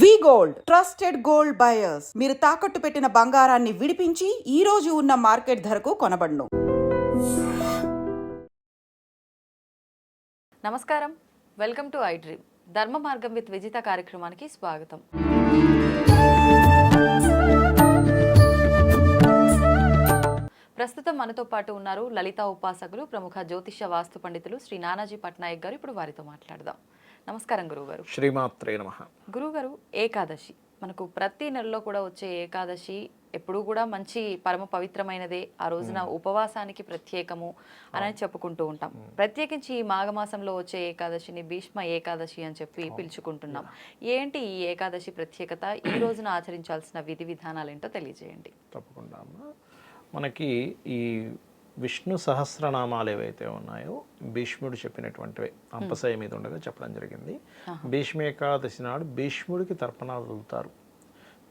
వి gold trusted gold buyers. మీరు తాకట్టు పెట్టిన బంగారాన్ని విడిపించి ఈ రోజు ఉన్న మార్కెట్ ధరకు కొనబడును. నమస్కారం, వెల్కమ్ టు ఐ డ్రీమ్. ధర్మ మార్గం విత్ విజిత కార్యక్రమానికి స్వాగతం. ప్రస్తుతం మనతో పాటు ఉన్నారు లలిత ఉపాసకులు, ప్రముఖ జ్యోతిష వాస్తు పండితులు శ్రీ నానాజీ పట్నాయక్ గారు. ఇప్పుడు వారితో మాట్లాడదాం. నమస్కారం గురువుగారు. శ్రీమాత్రే నమః. గురువుగారు, ఏకాదశి మనకు ప్రతి నెలలో కూడా వచ్చే ఏకాదశి ఎప్పుడూ కూడా మంచి పరమ పవిత్రమైనదే. ఆ రోజున ఉపవాసానికి ప్రత్యేకము అని చెప్పుకుంటూ ఉంటాం. ప్రత్యేకించి ఈ మాఘమాసంలో వచ్చే ఏకాదశిని భీష్మ ఏకాదశి అని చెప్పి పిలుచుకుంటున్నాం. ఏంటి ఈ ఏకాదశి ప్రత్యేకత? ఈ రోజున ఆచరించాల్సిన విధి విధానాలు ఏంటో తెలియజేయండి. తప్పకుండా అమ్మా. మనకి ఈ విష్ణు సహస్రనామాలు ఏవైతే ఉన్నాయో భీష్ముడు చెప్పినటువంటివే అంపశయ మీద ఉండగా చెప్పడం జరిగింది. భీష్మ ఏకాదశి నాడు భీష్ముడికి తర్పణాలు వదులుతారు,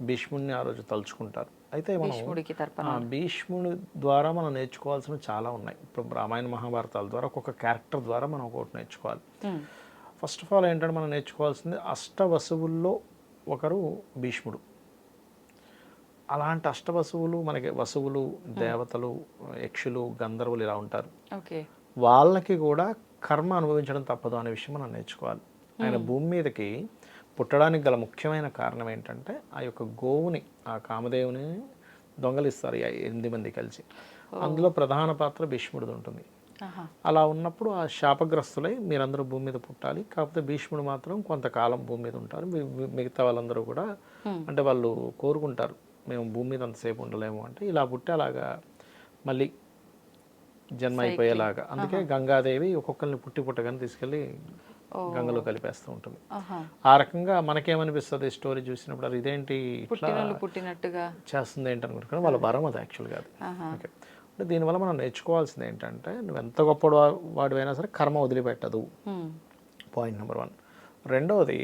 భీష్ముడిని ఆ రోజు తలుచుకుంటారు. అయితే మనం భీష్ముడి ద్వారా మనం నేర్చుకోవాల్సినవి చాలా ఉన్నాయి. ఇప్పుడు రామాయణ మహాభారతాల ద్వారా ఒక్కొక్క క్యారెక్టర్ ద్వారా మనం ఒకటి నేర్చుకోవాలి. ఫస్ట్ ఆఫ్ ఆల్ ఏంటంటే మనం నేర్చుకోవాల్సింది అష్టవసువుల్లో ఒకరు భీష్ముడు. అలాంటి అష్టవసువులు మనకి వసువులు, దేవతలు, యక్షులు, గంధర్వులు ఇలా ఉంటారు. వాళ్ళకి కూడా కర్మ అనుభవించడం తప్పదు అనే విషయం మనం నేర్చుకోవాలి. ఆయన భూమి మీదకి పుట్టడానికి గల ముఖ్యమైన కారణం ఏంటంటే ఆ యొక్క గోవుని, ఆ కామదేవుని దొంగలిస్తారు 8 మంది కలిసి. అందులో ప్రధాన పాత్ర భీష్ముడిది ఉంటుంది. అలా ఉన్నప్పుడు ఆ శాపగ్రస్తులై మీరందరూ భూమి మీద పుట్టాలి, కాకపోతే భీష్ముడు మాత్రం కొంతకాలం భూమి మీద ఉంటారు. మిగతా వాళ్ళందరూ కూడా అంటే వాళ్ళు కోరుకుంటారు మేము భూమి మీద అంతసేపు ఉండలేము అంటే, ఇలా పుట్టి అలాగా మళ్ళీ జన్మ అయిపోయేలాగా. అందుకే గంగాదేవి ఒక్కొక్కరిని పుట్టగానే తీసుకెళ్ళి గంగలో కలిపేస్తూ ఉంటుంది. ఆ రకంగా మనకేమనిపిస్తుంది స్టోరీ చూసినప్పుడు, అది ఇదేంటి పుట్టినట్టుగా చేస్తుంది ఏంటి అనుకుంటున్నాను. వాళ్ళ వరం అది యాక్చువల్గా. అది ఓకే. అంటే దీనివల్ల మనం నేర్చుకోవాల్సింది ఏంటంటే, నువ్వు ఎంత గొప్ప వాడివైనా సరే కర్మ వదిలిపెట్టదు. Point number 1. రెండవది,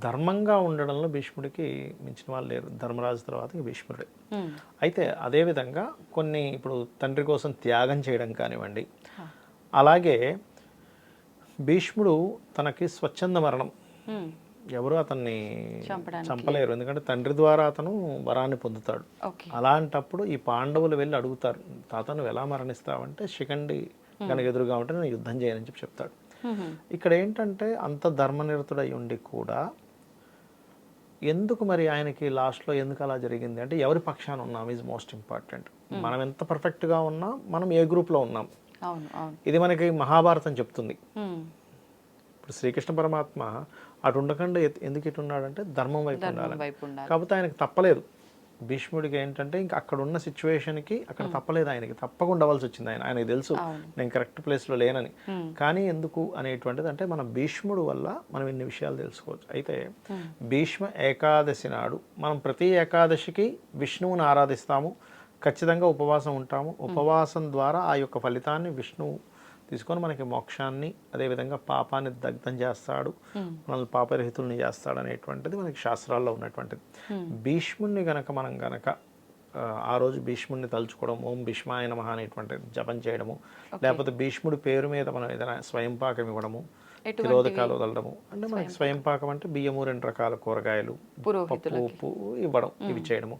ధర్మంగా ఉండడంలో భీష్ముడికి మించిన వాళ్ళు లేరు. ధర్మరాజు తర్వాత భీష్ముడే. అయితే అదేవిధంగా కొన్ని ఇప్పుడు తండ్రి కోసం త్యాగం చేయడం కానివ్వండి, అలాగే భీష్ముడు తనకి స్వచ్ఛంద మరణం, ఎవరు అతన్ని చంపలేరు, ఎందుకంటే తండ్రి ద్వారా అతను వరాన్ని పొందుతాడు. అలాంటప్పుడు ఈ పాండవులు వెళ్ళి అడుగుతారు, తాత నువ్వు ఎలా మరణిస్తావంటే శిఖండి కనుక ఎదురుగా ఉంటే నేను యుద్ధం చేయనని చెప్పి చెప్తాడు. ఇక్కడ ఏంటంటే అంత ధర్మనిరతుడై ఉండి కూడా ఎందుకు మరి ఆయనకి లాస్ట్లో ఎందుకు అలా జరిగింది అంటే, ఎవరి పక్షాన ఉన్నాం ఈజ్ మోస్ట్ ఇంపార్టెంట్. మనం ఎంత పర్ఫెక్ట్గా ఉన్నా మనం ఏ గ్రూప్లో ఉన్నాం, ఇది మనకి మహాభారతం చెప్తుంది. ఇప్పుడు శ్రీకృష్ణ పరమాత్మ అటు ఉండకుండా ఎందుకు ఇటు ఉన్నాడంటే ధర్మం వైపు ఉండాలి. కాకపోతే ఆయనకు తప్పలేదు. భీష్ముడికి ఏంటంటే ఇంకా అక్కడ ఉన్న సిచ్యువేషన్కి అక్కడ తప్పలేదు, ఆయనకి తప్పకుండా ఉండవలసి వచ్చింది. ఆయనకి తెలుసు నేను కరెక్ట్ ప్లేస్లో లేనని. కానీ ఎందుకు అనేటువంటిది అంటే మన భీష్ముడు వల్ల మనం ఇన్ని విషయాలు తెలుసుకోవచ్చు. అయితే భీష్మ ఏకాదశి నాడు మనం ప్రతి ఏకాదశికి విష్ణువుని ఆరాధిస్తాము, ఖచ్చితంగా ఉపవాసం ఉంటాము. ఉపవాసం ద్వారా ఆ యొక్క ఫలితాన్ని విష్ణువు తీసుకొని మనకి మోక్షాన్ని, అదేవిధంగా పాపాన్ని దగ్ధం చేస్తాడు, మనల్ని పాపరహితుల్ని చేస్తాడు అనేటువంటిది మనకి శాస్త్రాల్లో ఉన్నటువంటిది. భీష్ముడిని మనం గనక ఆ రోజు భీష్ముడిని తలుచుకోవడం, ఓం భీష్మాయ నమః అనేటువంటి జపం చేయడము, లేకపోతే భీష్ముడి పేరు మీద మనం ఏదైనా స్వయంపాకం ఇవ్వడము, తిరోధకాలు వదలడము. అంటే మనకి స్వయంపాకం అంటే బియ్యము, 2 రకాల కూరగాయలు, పప్పు, ఉప్పు ఇవ్వడం, ఇవి చేయడము.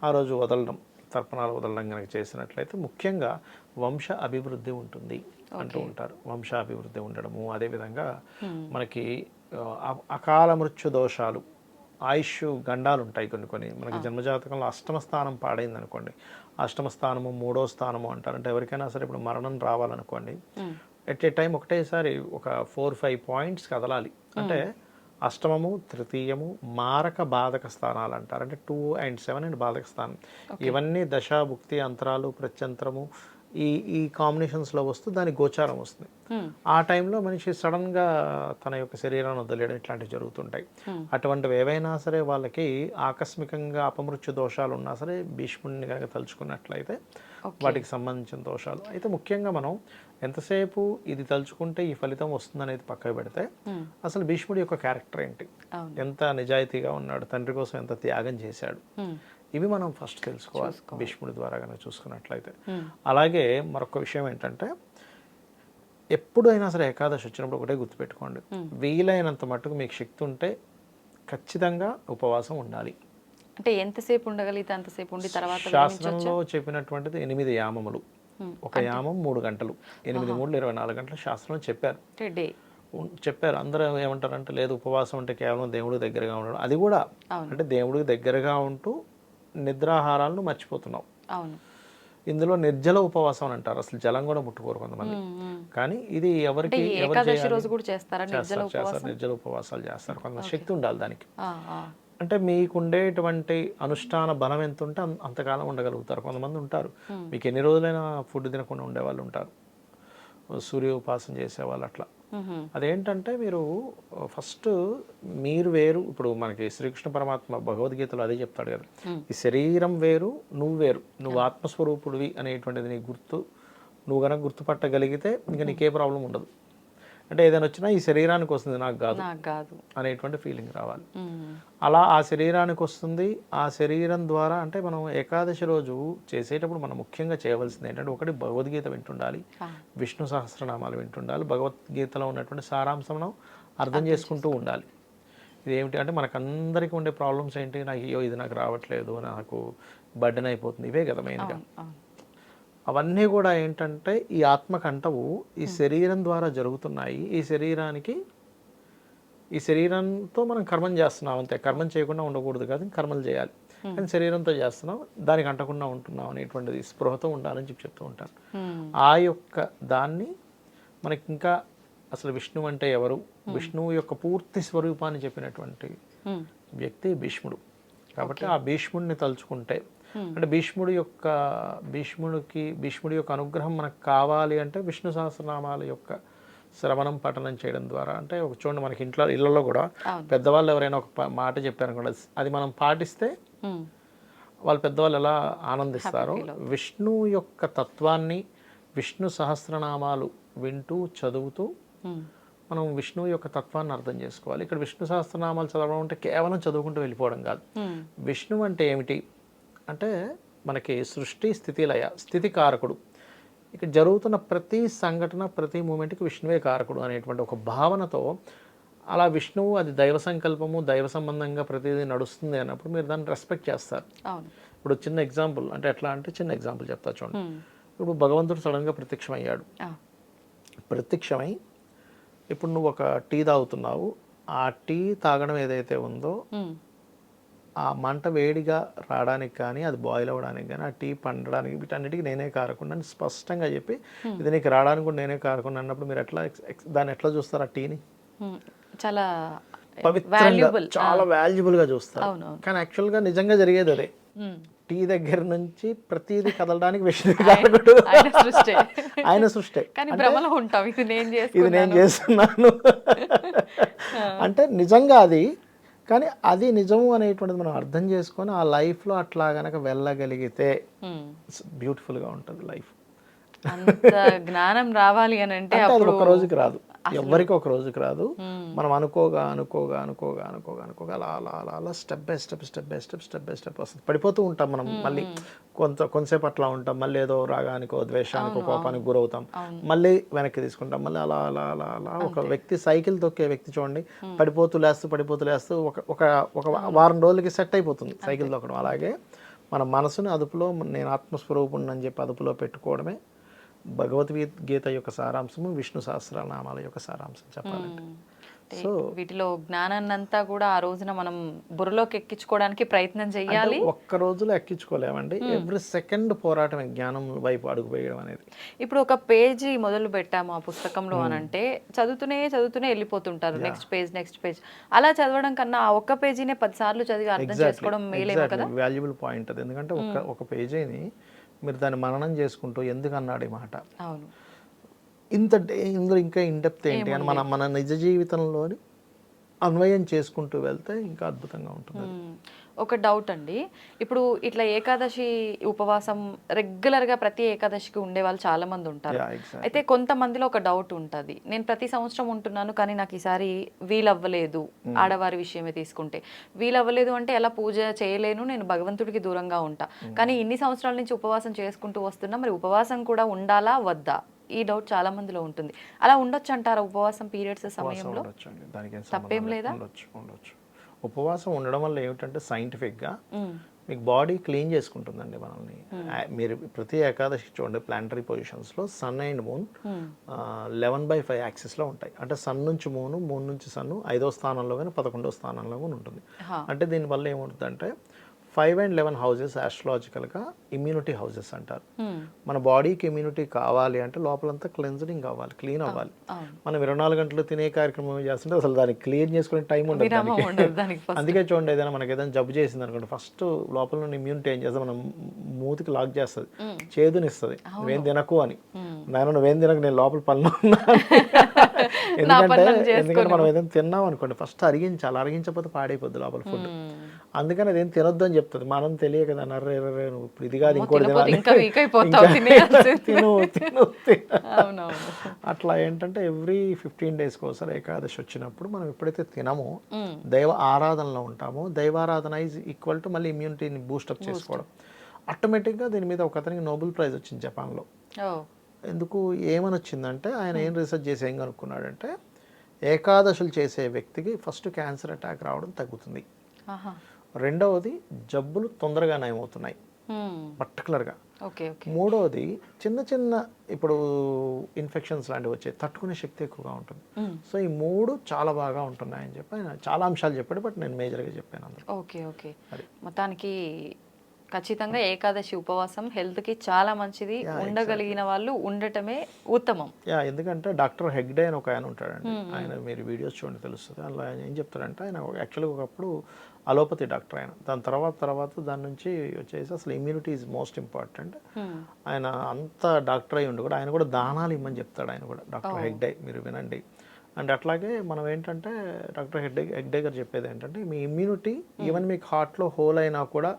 ఆ రోజు వదలడం, తర్పణాలు వదలడం కనుక చేసినట్లయితే ముఖ్యంగా వంశ అభివృద్ధి ఉంటుంది అంటూ ఉంటారు. వంశాభివృద్ధి ఉండడము, అదేవిధంగా మనకి అకాల మృత్యు దోషాలు, ఆయుష్ గండాలు ఉంటాయి కొన్ని. మనకి జన్మజాతకంలో అష్టమ స్థానం పాడైంది అనుకోండి, అష్టమ స్థానము 3వ స్థానము అంటారు. అంటే ఎవరికైనా సరే ఇప్పుడు మరణం రావాలనుకోండి, ఎట్ ఏ టైం ఒకటేసారి ఒక 4-5 పాయింట్స్ కదలాలి. అంటే అష్టమము, తృతీయము, మారక బాధక స్థానాలు అంటారు. అంటే 2 and 7 అండ్ బాధక స్థానం. ఇవన్నీ దశ, భుక్తి, అంతరాలు, ప్రత్యంతరము ఈ కాంబినేషన్స్లో వస్తూ దానికి గోచారం వస్తుంది. ఆ టైంలో మనిషి సడన్గా తన యొక్క శరీరాన్ని వదిలేయడం ఇట్లాంటివి జరుగుతుంటాయి. అటువంటివి ఏవైనా సరే వాళ్ళకి ఆకస్మికంగా అపమృత్యు దోషాలు ఉన్నా సరే భీష్ముడిని కనుక తలుచుకున్నట్లయితే వాటికి సంబంధించిన దోషాలు. అయితే ముఖ్యంగా మనం ఎంతసేపు ఇది తలుచుకుంటే ఈ ఫలితం వస్తుంది అనేది పక్కకు పెడితే, అసలు భీష్ముడి యొక్క క్యారెక్టర్ ఏంటి, ఎంత నిజాయితీగా ఉన్నాడు, తండ్రి కోసం ఎంత త్యాగం చేశాడు, ఇవి మనం ఫస్ట్ తెలుసుకోవాలి భీష్ముడి ద్వారా కనుక చూసుకున్నట్లయితే. అలాగే మరొక విషయం ఏంటంటే, ఎప్పుడైనా సరే ఏకాదశి వచ్చినప్పుడు ఒకటే గుర్తుపెట్టుకోండి, వీలైనంత మట్టుకు మీకు శక్తి ఉంటే ఖచ్చితంగా ఉపవాసం ఉండాలి. అంటే ఎంతసేపు ఉండగలిగితే అంతసేపు ఉండి తర్వాత శాస్త్రంలో చెప్పినటువంటిది 8 యామములు. ఒక యామం 3 గంటలు, 8 3 24 గంటలు శాస్త్రంలో చెప్పారు. డే చెప్పారు. అందరూ ఏమంటారంటే లేదు ఉపవాసం అంటే కేవలం దేవుడికి దగ్గరగా ఉండడం. అది కూడా అంటే దేవుడికి దగ్గరగా ఉంటూ నిద్రాహారాలను మర్చిపోతున్నాం. అవును. ఇందులో నిర్జల ఉపవాసం అని అంటారు. అసలు జలం కూడా ముట్టుకోరు కొంతమంది. కానీ ఇది ఎవరికి ఏకాదశి రోజు కూడా చేస్తారా నిర్జల చేస్తారు, నిర్జల ఉపవాసాలు చేస్తారు. కొంత శక్తి ఉండాలి దానికి. అంటే మీకు ఉండేటువంటి అనుష్ఠాన బలం ఎంత ఉంటే అంతకాలం ఉండగలుగుతారు. కొంతమంది ఉంటారు మీకు ఎన్ని రోజులైనా ఫుడ్ తినకుండా ఉండేవాళ్ళు ఉంటారు, సూర్య ఉపాసన చేసేవాళ్ళు అట్లా. అదేంటంటే మీరు ఫస్ట్ మీరు వేరు. ఇప్పుడు మనకి శ్రీకృష్ణ పరమాత్మ భగవద్గీతలో అదే చెప్తాడు కదా, ఈ శరీరం వేరు, నువ్వు వేరు, నువ్వు ఆత్మస్వరూపుడివి అనేటువంటిది నీ నువ్వు కనుక గుర్తుపట్టగలిగితే ఇంకా నీకే ప్రాబ్లం ఉండదు. అంటే ఏదైనా వచ్చినా ఈ శరీరానికి వస్తుంది, నాకు కాదు అనేటువంటి ఫీలింగ్ రావాలి. అలా ఆ శరీరానికి వస్తుంది. ఆ శరీరం ద్వారా అంటే మనం ఏకాదశి రోజు చేసేటప్పుడు మనం ముఖ్యంగా చేయవలసింది ఏంటంటే, ఒకటి భగవద్గీత వింటుండాలి, విష్ణు సహస్రనామాలు వింటుండాలి, భగవద్గీతలో ఉన్నటువంటి సారాంశం అర్థం చేసుకుంటూ ఉండాలి. ఇదేమిటి అంటే మనకందరికీ ఉండే ప్రాబ్లమ్స్ ఏంటి, నాకు అయ్యో ఇది నాకు రావట్లేదు, నాకు బర్డెన్ అయిపోతుంది, ఇవే కదా మెయిన్గా. అవన్నీ కూడా ఏంటంటే ఈ ఆత్మకంటవు ఈ శరీరం ద్వారా జరుగుతున్నాయి. ఈ శరీరంతో మనం కర్మం చేస్తున్నాం అంతే. కర్మం చేయకుండా ఉండకూడదు కాదు, కర్మలు చేయాలి. కానీ శరీరంతో చేస్తున్నాం, దానికి అంటకుండా ఉంటున్నాం అనేటువంటిది స్పృహతో ఉండాలని చెప్తూ ఉంటాను. ఆ యొక్క దాన్ని మనకి ఇంకా అసలు విష్ణువు అంటే ఎవరు, విష్ణువు యొక్క పూర్తి స్వరూపాన్ని చెప్పినటువంటి వ్యక్తి భీష్ముడు. కాబట్టి ఆ భీష్ముడిని తలుచుకుంటే అంటే భీష్ముడి యొక్క అనుగ్రహం మనకు కావాలి అంటే విష్ణు సహస్రనామాల యొక్క శ్రవణం పఠనం చేయడం ద్వారా. అంటే ఒక చూడండి మనకి ఇళ్లలో కూడా పెద్దవాళ్ళు ఎవరైనా ఒక మాట చెప్పారనుకోండి, అది మనం పాటిస్తే వాళ్ళు పెద్దవాళ్ళు ఎలా ఆనందిస్తారో, విష్ణు యొక్క తత్వాన్ని విష్ణు సహస్రనామాలు వింటూ చదువుతూ మనం విష్ణువు యొక్క తత్వాన్ని అర్థం చేసుకోవాలి. ఇక్కడ విష్ణు సహస్రనామాలు చదవడం అంటే కేవలం చదువుకుంటూ వెళ్ళిపోవడం కాదు. విష్ణువు అంటే ఏమిటి అంటే మనకి సృష్టి స్థితి లయ, స్థితి కారకుడు. ఇక్కడ జరుగుతున్న ప్రతి సంఘటన ప్రతి మూమెంట్కి విష్ణువే కారకుడు అనేటువంటి ఒక భావనతో అలా విష్ణువు అది దైవ సంకల్పము, దైవ సంబంధంగా ప్రతిదీ నడుస్తుంది అన్నప్పుడు మీరు దాన్ని రెస్పెక్ట్ చేస్తారు. ఇప్పుడు చిన్న ఎగ్జాంపుల్ అంటే ఎట్లా అంటే చిన్న ఎగ్జాంపుల్ చెప్తా చూడండి. ఇప్పుడు భగవంతుడు సడన్గా ప్రత్యక్షమయ్యాడు. ప్రత్యక్షమై ఇప్పుడు నువ్వు ఒక టీ తాగుతున్నావు. ఆ టీ తాగడం ఏదైతే ఉందో ఆ మంట వేడిగా రావడానికి కానీ, అది బాయిల్ అవ్వడానికి కానీ, ఆ టీ పండడానికి, వీటన్నిటికీ నేనే కారకుండా అని స్పష్టంగా చెప్పి ఇది నీకు రావడానికి కూడా నేనే కారకుండా అన్నప్పుడు మీరు ఎట్లా దాన్ని ఎట్లా చూస్తారు? ఆ టీని చాలా పవిత్రంగా, చాలా వాల్యుబుల్గా చూస్తారు. కానీ యాక్చువల్గా నిజంగా జరిగేది అదే. టీ దగ్గర నుంచి ప్రతిదీ కదలడానికి విష్ణు కారకుడు, ఆయన సృష్టి. ఇది నేను చేస్తున్నాను అంటే నిజంగా అది. కానీ అది నిజము అనేటువంటిది మనం అర్థం చేసుకొని ఆ లైఫ్లో అట్లా కనుక వెళ్ళగలిగితే బ్యూటిఫుల్గా ఉంటుంది లైఫ్. అంత జ్ఞానం రావాలి అని అంటే అది ఒక రోజుకి రాదు, ఎవరికి ఒక రోజుకి రాదు. మనం అనుకోగా అలా అలా అలా అలా స్టెప్ బై స్టెప్ వస్తుంది. పడిపోతూ ఉంటాం మనం. మళ్ళీ కొంతసేపు అట్లా ఉంటాం, మళ్ళీ ఏదో రాగానికో ద్వేషానికో కోపానికి గురవుతాం, మళ్ళీ వెనక్కి తీసుకుంటాం, మళ్ళీ అలా అలా అలా అలా. ఒక వ్యక్తి సైకిల్ తొక్కే వ్యక్తి చూడండి, పడిపోతూ లేస్తూ ఒక వారం రోజులకి సెట్ అయిపోతుంది సైకిల్ తొక్కడం. అలాగే మన మనసుని అదుపులో, నేను ఆత్మస్వరూపుణ్ణి అని చెప్పి అదుపులో పెట్టుకోవడమే భగవద్గీత యొక్క సారాంశము, విష్ణు సహస్రనామాల యొక్క సారాంశం చెప్పాలంటే. సో వీటిలో జ్ఞానాన్ని అంతా కూడా ఆ రోజున మనం బుర్రలోకి ఎక్కించుకోవడానికి ప్రయత్నం చేయాలి. ఒక్క రోజులో ఎక్కించుకోలేమండి, ఎవ్రీ సెకండ్ పోరాటం జ్ఞానం వైపు అడుగు వేయడం అనేది. ఇప్పుడు ఒక పేజీ మొదలు పెట్టాము ఆ పుస్తకంలో అని అంటే చదువుతూనే వెళ్ళిపోతుంటారు, నెక్స్ట్ పేజ్. అలా చదవడం కన్నా ఆ ఒక్క పేజీనే 10 సార్లు చదివి అర్థం చేసుకోవడం మేలేమో కదా. వాల్యుబుల్ పాయింట్ అది. ఎందుకంటే ఒక పేజీని మీరు దాన్ని మననం చేసుకుంటూ ఎందుకు అన్నాడు ఈ మాట, ఇందులో ఇంకా ఇండెప్త్ ఏంటి అని మన నిజ జీవితంలోని అన్వయం చేసుకుంటూ వెళ్తే ఇంకా అద్భుతంగా ఉంటుంది. ఒక డౌట్ అండి, ఇప్పుడు ఇట్లా ఏకాదశి ఉపవాసం రెగ్యులర్గా ప్రతి ఏకాదశికి ఉండే వాళ్ళు చాలా మంది ఉంటారు. అయితే కొంతమందిలో ఒక డౌట్ ఉంటుంది, నేను ప్రతి సంవత్సరం ఉంటున్నాను కానీ నాకు ఈసారి వీలవ్వలేదు. ఆడవారి విషయమే తీసుకుంటే వీలవ్వలేదు అంటే ఎలా పూజ చేయలేను, నేను భగవంతుడికి దూరంగా ఉంటా. కానీ ఇన్ని సంవత్సరాల నుంచి ఉపవాసం చేసుకుంటూ వస్తున్నా, మరి ఉపవాసం కూడా ఉండాలా వద్దా? ఈ డౌట్ చాలా మందిలో ఉంటుంది. అలా ఉండొచ్చు అంటారా ఉపవాసం పీరియడ్స్ సమయంలో? తప్పేం లేదా? ఉపవాసం ఉండడం వల్ల ఏమిటంటే సైంటిఫిక్గా మ్మ్. మీకు బాడీ క్లీన్ చేసుకుంటుందండి మనల్ని. మీరు ప్రతి ఏకాదశి చూడండి ప్లానటరీ పొజిషన్స్లో సన్ అండ్ మూన్ 11/5 యాక్సిస్లో ఉంటాయి. అంటే సన్ నుంచి మూన్, మూన్ నుంచి సన్ 5వ స్థానంలో కానీ 11వ స్థానంలో కానీ ఉంటుంది. హా. అంటే దీనివల్ల ఏముంటుందంటే 5 and 11 హౌజెస్ ఆస్ట్రాలజికల్గా ఇమ్యూనిటీ హౌజెస్ అంటారు. మ్మ్. మన బాడీకి ఇమ్యూనిటీ కావాలి అంటే లోపలంతా క్లెన్జనింగ్ అవ్వాలి, క్లీన్ అవ్వాలి. అవును. మనం 24 గంటలు తినే కార్యక్రమం చేస్తుంటే అసలు దానికి క్లీన్ చేసుకునే టైం ఉండదు విరామం దానికి. ఉండదు దానికి first. అందుకే చూడండి, ఏదైనా మనకి ఏదైనా జబ్బు చేసింది అనుకోండి, ఫస్ట్ లోపల ఉన్న ఇమ్యూనిటీ ఏం చేస్తుంది, మనం మూతికి లాక్ చేస్తుంది, చేదునిస్తుంది, నువ్వేం తినకు అని. నాయన నువ్వేం తినకు, నేను లోపల పనులు ఉన్నా అని. ఎందుకంటే మనం ఏదైనా తిన్నాం అనుకోండి ఫస్ట్ అరిగించాలి, అరిగించకపోతే పాడైపోద్ది లోపల ఫుడ్. అందుకని అదేం తినొద్దు అని చెప్తుంది. మనం తెలియ కదా, నర్రే నువ్వు ఇప్పుడు ఇది కాదు ఇంకోటి తినాలి, ఇంకా వీక్ అయిపోతావు తినేయాల్సింది. తిను తిను తిను. అవునవును. అట్లా ఏంటంటే ఎవ్రీ 15 డేస్కి ఒకసారి ఏకాదశి వచ్చినప్పుడు మనం ఎప్పుడైతే తినమో, దైవ ఆరాధనలో ఉంటామో, దైవారాధన ఈజ్ ఈక్వల్ టు మళ్ళీ ఇమ్యూనిటీని బూస్టప్ చేసుకోవడం. ఆటోమేటిక్గా దీని మీద ఒక అతనికి నోబెల్ ప్రైజ్ వచ్చింది జపాన్లో. ఓ. ఎందుకు ఏమని వచ్చిందంటే, ఆయన ఏం రీసెర్చ్ చేసి ఏం కనుక్కున్నాడంటే, ఏకాదశులు చేసే వ్యక్తికి ఫస్ట్ క్యాన్సర్ అటాక్ రావడం తగ్గుతుంది, ఆహా. రెండవది జబ్బులు తొందరగా నయమవుతున్నాయి మ్మ్. పర్టికులర్గా, ఓకే ఓకే. మూడవది చిన్న చిన్న ఇప్పుడు ఇన్ఫెక్షన్స్ లాంటివి వచ్చాయి, తట్టుకునే శక్తి ఎక్కువగా ఉంటుంది. సో ఈ మూడు చాలా బాగా ఉంటున్నాయని చెప్పి ఆయన చాలా అంశాలు చెప్పాడు, బట్ నేను మేజర్గా చెప్పాను అందులో. Okay okay. మొత్తానికి ఖచ్చితంగా ఏకాదశి ఉపవాసం హెల్త్కి చాలా మంచిది. ఉండగలిగిన వాళ్ళు ఉండటమే ఉత్తమం. ఎందుకంటే డాక్టర్ హెగ్డే అని ఒక ఆయన ఉంటాడండి, ఆయన మీరు వీడియోస్ చూడండి తెలుస్తుంది. అందులో ఆయన ఏం చెప్తాడంటే, ఆయన యాక్చువల్గా ఒకప్పుడు అలోపతి డాక్టర్ ఆయన, దాని తర్వాత దాని నుంచి వచ్చేసి అసలు ఇమ్యూనిటీ ఈజ్ మోస్ట్ ఇంపార్టెంట్. ఆయన అంత డాక్టర్ అయి ఉండి కూడా ఆయన కూడా దానాలు ఇమ్మని చెప్తాడు, ఆయన కూడా డాక్టర్ హెగ్డే, మీరు వినండి. అండ్ అట్లాగే మనం ఏంటంటే డాక్టర్ హెగ్డే గారు చెప్పేది ఏంటంటే, మీ ఇమ్యూనిటీ ఈవెన్ మీకు హార్ట్లో హోల్ అయినా కూడా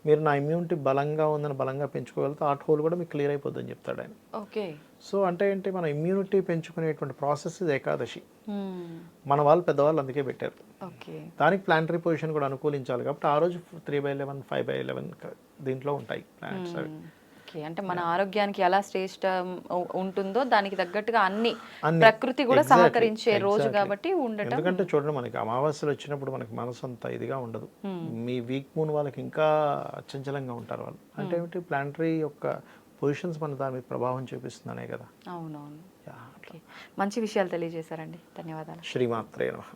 మీరు నా ఇమ్యూనిటీ బలంగా ఉందని బలంగా పెంచుకోగలిగితే హార్ట్ హోల్ కూడా మీకు క్లియర్ అయిపోద్దని చెప్తాడు ఆయన. ఓకే. సో అంటే ఏంటి, మన ఇమ్యూనిటీ పెంచుకునేటువంటి ప్రాసెస్ ఇది ఏకాదశి. మన వాళ్ళు పెద్దవాళ్ళు అందుకే పెట్టారు. ఓకే. దానికి ప్లానటరీ పొజిషన్ కూడా అనుకూలించాలి కాబట్టి ఆ రోజు 3/11 5/11 దీంట్లో ఉంటాయి ప్లానెట్స్ అవి. ఓకే. అంటే మన ఆరోగ్యానికి ఎలా శ్రేష్ట ఉంటుందో దానికి తగ్గట్టుగా అన్ని ప్రకృతి కూడా సహకరించే రోజు కాబట్టి ఉండటం. ఎందుకంటే చూడండి, మనకి అమావాస్యలు వచ్చినప్పుడు మనకి మనసు అంత ఇదిగా ఉండదు. మీ వీక్ మూన్ వాళ్ళకి ఇంకా అచంచలంగా ఉంటారు వాళ్ళు. అంటే ఏమిటి, ప్లానటరీ యొక్క పొజిషన్స్ మన దాని మీద ప్రభావం చూపిస్తుందనే కదా. అవునవును. మంచి విషయాలు తెలియజేశారండి, ధన్యవాదాలు. శ్రీమాత్రే నమః.